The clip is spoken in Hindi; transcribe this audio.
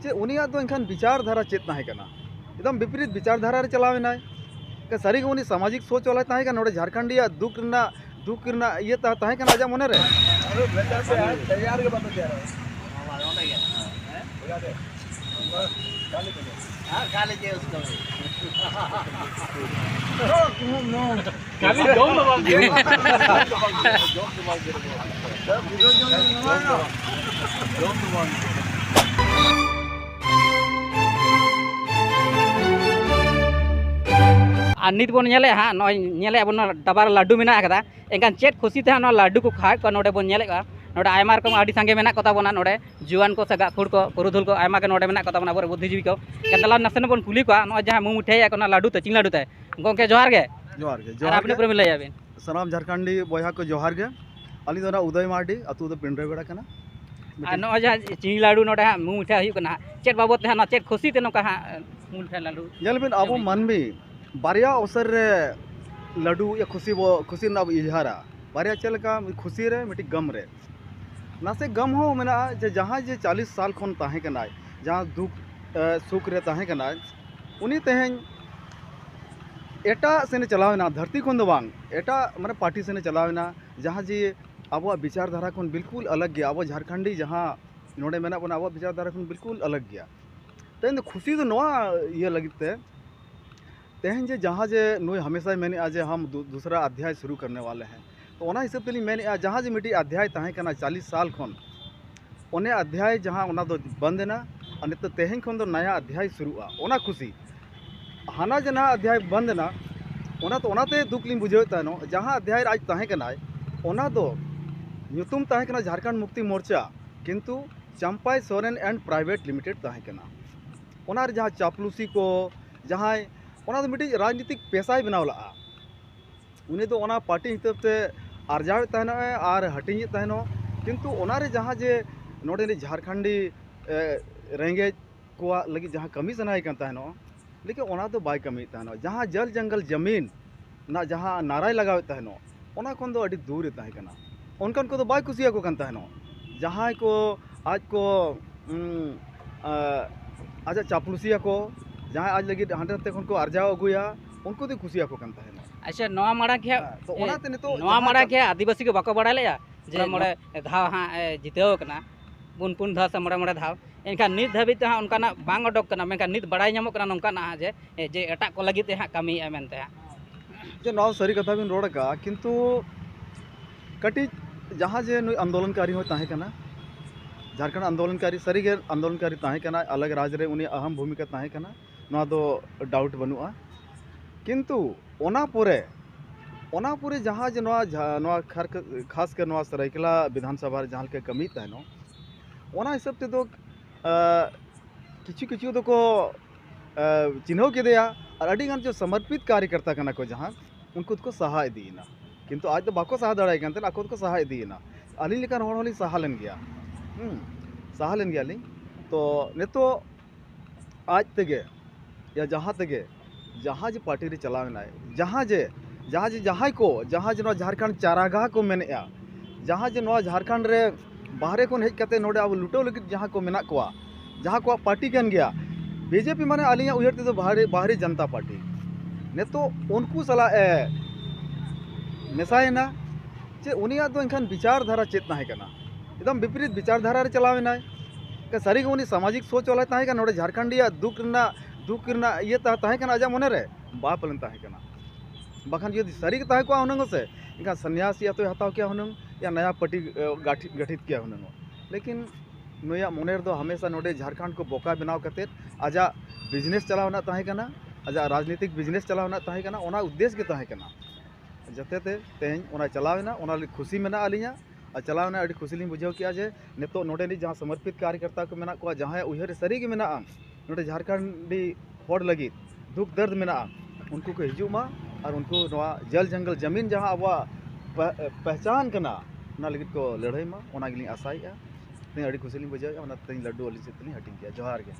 चे उनिया तो इनखान विचारधारा चेत ताहे कना एकदम विपरीत विचारधारा रे चलावेना के सारी उनी सामाजिक सोच वाला ताहे कना नोडे झारखंडिया दुख करना ये ताहे कना आजा मने रे अरे बेटा से तैयार के बता दे रहा हां गाली के उसको नो गाली दो दबाल दे जोक दबाल दे जोक दबाल और नित बन नेले हाँ नए बन डबार लाडू मेना कदा एनकान चेत खुशी ते हाँ लाडू को खा को नोडे बन नेले नोडे आयमा रकम आडी संगे मेना कता बना नोडे जुआन को सगा खुड़ को पुरुधुल को आयमा के नोडे मेना कता बना बोरे बुद्धिजीवी को केतला नसन बन कुली को न जहां मु मुठे या लाडू ते चिंग लाडू ते गोंके जोहार गे आपने प्रेम लय आबेन सनाम झारखंडी बोया को जोहार गे अली दोना उदय मार्डी अतु दो पिंडरे बेड़ा कना न जहां चिंग लाडू नोडे हाँ मु मुठे हुई कना चेत बाबत हाँ चेत खुशी ते नका हाँ मु मुठे लाडू जलबिन अब मानमी बारिया अवसर रे लाडू या खुशी ना इजहारा बारिया चलका खुशी रे मिटी गम रे नासे गम हो मेना जे जहाँ जे 40 साल खन ताहे कना जहाँ दुख सुख रे ताहे कना उनी तेहें एटा सेने चलावेना धरती खन दो बांग एटा माने पार्टी सेने चलावेना जहाँ जे अब विचारधारा खन बिल्कुल अलग गया अब झारखंडी जहाँ नोडे मेना बना अब विचारधारा खन बिल्कुल अलग गया तेन खुशी तो नवा ये लगते तेहन जे जहाँ जे नुई हमेशा मैंने आज हम दूसरा अध्याय शुरू करने वाले हैं तो ओना हिसाब तेली मैंने जहाँ जे मिट्टी अध्याय ताहे कना 40 साल खन ओने अध्याय जहाँ ओना दो बंद ना और नित तेहन खन दो नया अध्याय शुरुआ ओना खुशी हाना जना अध्याय बंद ना ओना तो ओनाते दुख लिंग बुझे तानो जहाँ अध्याय आज ताहे कना ओना दो ᱧᱩᱛᱩᱢ ताहे कना झारखंड मुक्ति मोर्चा किंतु Champai Soren and private limited ताहे कना ओना रे जहाँ चापलूसी को जहाँ ओना तो मिट्टी राजनीतिक पेशाय बनाव ला उनी तो ओना पार्टी हिसाब से आर्जाव तहनो और हटिंग तहनो किंतु ओना रे जहाँ जे नोडे झारखंडी रेंगे को लगी जहाँ कमी सनाई कन तहनो लेकिन ओना तो बाय कमी तहनो जहाँ जल जंगल जमीन ना जहाँ नाराय लगाव तहनो ओना खन दो अडी दूर तहे कना उनकन को तो बाय कुसिया को कन तहनो जहाँ को आज को आज चापलूसिया को जहाँ आज लगी हांडे खन को अर्जाव अगुया उनको तो खुशिया को कन तहनो अच्छा नवा माड़ा के तो ओना ते नितो नवा माड़ा के आदिवासी के बाको बड़ा लेया जे मोड़े धाव हाँ जितेव कना पुन पुन धाव से मोड़े धाव इनका नित धाबित हाँ उनका बांग अडक कना मेनका नित बड़ाई नामो कना नोंका ना जे एटा को लगी हाँ कमी मेनते हाँ जो नवा सरी कथा बिन रोड का किंतु कटी जहाँ जे नुई आंदोलनकारी हो ताहे कना झारखंड आंदोलनकारी सरी के आंदोलनकारी ताहे कना अलग राज्य रे उनी अहम भूमिका ताहे कना नवा दो डाउट बनुआ किंतु ओना पुरे जहाँ जे नवा खास कर नवा सरायकेला विधानसभा जहाँ के कमी तहनो ओना हिसाब ते दो किछु तो को चिन्ह के दिया और अड़ीगान जो समर्पित कार्यकर्ता कना को जहाँ उनको को सहा इदीना किंतु आज तो बाको सहा दड़ाई कनते आको को सहा इदीना अली लेकर होड़ होली सहा लेन गया ली तो नेतो आज तेगे या जहाँ तेगे जहाँ जे पार्टी रे चलावेना जहाँ जे झारखंड चारागाह को मेनेआ जहाँ जे नवा झारखंड रे बाहरे को हेज कते नोडे अब लुटो लगी जहाँ को मेना को जहाँ को पार्टी कन गया बीजेपी माने अलिया उयर ते बाहरी जनता पार्टी ने तो उनको सला मेसायना चे उनिया तो इनखान विचारधारा चेत ताहे कना एकदम विपरीत विचारधारा रे चलावेना के सारी उनी सामाजिक सोच वाला ताहे कना नोडे झारखंडिया दुख करना ये ताहे कना आजा मने रे बा पलन ताहे कना बखान जो सारी के ताहे को हुनंग से इनका सन्यास या तो हताव किया हुनंग या नया पार्टी गठित किया हुनंग लेकिन नुया मनेर दो हमेशा नोडे झारखंड को बोका बनाव करते आजा बिजनेस चलावना ताहे कना आजा राजनीतिक बिजनेस चलावना ताहे कना ओना उद्देश्य के ताहे कना जते ते तेहन ओना चलावेना ओना खुशी मेना अलिया और चलावना अड़ी खुशी लिंग बुझाव किया जे नेतो नोडे नि जहाँ समर्पित कार्यकर्ता को मेना को जहाँ उहर सारी के मेना नोडे झारखंडी होड़ लगी दुख दर्द मेना उनको को हिजुमा और उनको जल जंगल जमीन जहाँ अब पहचान करना ना लगी को लड़ाई मा ओना गिलिंग आसाई तीन अड़ी खुशी लिंग बुझाव तीन लड्डू वाली से तीन हटिंग किया जोहार के।